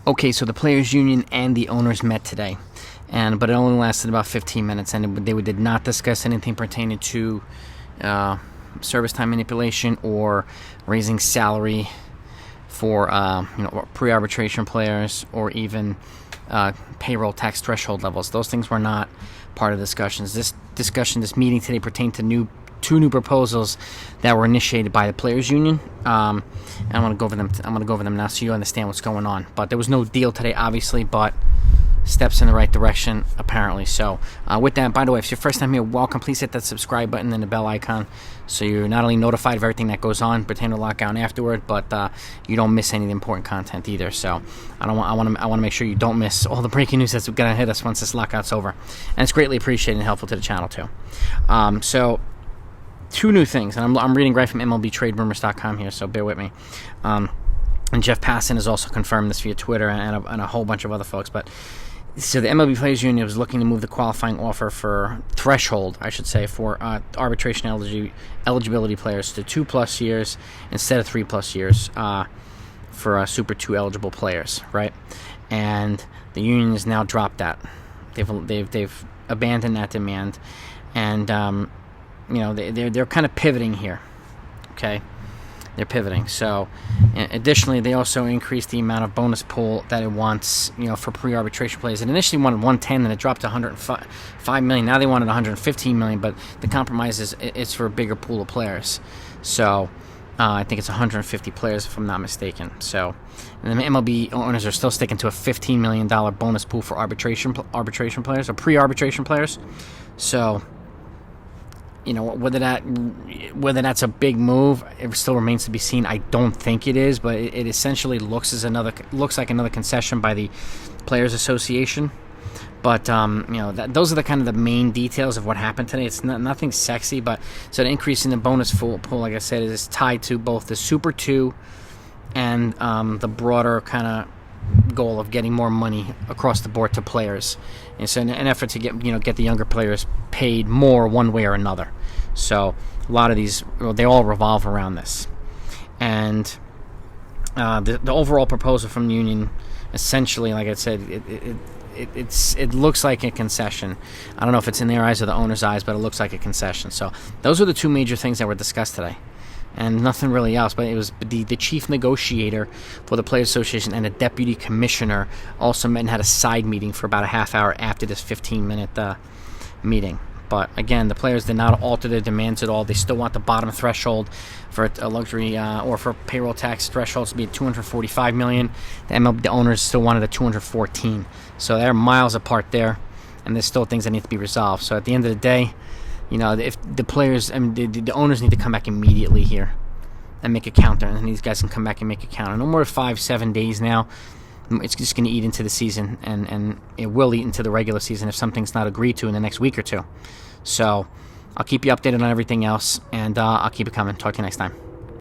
Okay, so the players' union and the owners met today, but it only lasted about 15 minutes, and they did not discuss anything pertaining to service time manipulation or raising salary for pre-arbitration players, or even payroll tax threshold levels. Those things were not part of the discussions. This meeting today pertained to two new proposals that were initiated by the players' union. And I'm going to go over them. I'm going to go over them now so you understand what's going on. But there was no deal today, obviously, but steps in the right direction, apparently. So with that, by the way, if it's your first time here, welcome. Please hit that subscribe button and the bell icon so you're not only notified of everything that goes on pertaining to Lockout afterward, but you don't miss any of the important content either. So I want to make sure you don't miss all the breaking news that's going to hit us once this Lockout's over. And it's greatly appreciated and helpful to the channel, too. So two new things, and I'm reading right from MLBTradeRumors.com here, so bear with me. And Jeff Passan has also confirmed this via Twitter and a whole bunch of other folks. But so the MLB Players Union was looking to move the qualifying offer for threshold, I should say, for arbitration eligibility players to 2+ years instead of 3+ years for Super 2 eligible players, right? And the union has now dropped that. They've abandoned that demand, and they're kind of pivoting here. Okay, they're pivoting. So, additionally, they also increased the amount of bonus pool that it wants, for pre-arbitration players. It initially wanted 110, and it dropped to 105 million. Now they wanted 115 million, but the compromise is it's for a bigger pool of players. So, I think it's 150 players, if I'm not mistaken. So, and the MLB owners are still sticking to a $15 million bonus pool for arbitration players or pre-arbitration players. So, whether that's a big move, it still remains to be seen. I don't think it is, but it essentially looks like another concession by the Players Association. But those are the kind of the main details of what happened today. It's nothing sexy, but so the increase in the bonus pool, like I said, is tied to both the Super 2 and the broader kind of goal of getting more money across the board to players. And so an effort to get the younger players paid more one way or another. So a lot of these, they all revolve around this. And the overall proposal from the union, essentially, like I said, it looks like a concession. I don't know if it's in their eyes or the owner's eyes, but it looks like a concession. So those are the two major things that were discussed today. And nothing really else, but it was the chief negotiator for the Players Association and a deputy commissioner also met and had a side meeting for about a half hour after this 15-minute meeting. But again, the players did not alter their demands at all. They still want the bottom threshold for a luxury or for payroll tax thresholds to be at $245 million. The owners still wanted a $214. So they're miles apart there, and there's still things that need to be resolved. So at the end of the day, if the players, the owners need to come back immediately here and make a counter, and these guys can come back and make a counter. No more 5-7 days now. It's just going to eat into the season, and it will eat into the regular season if something's not agreed to in the next week or two. So I'll keep you updated on everything else, and I'll keep it coming. Talk to you next time.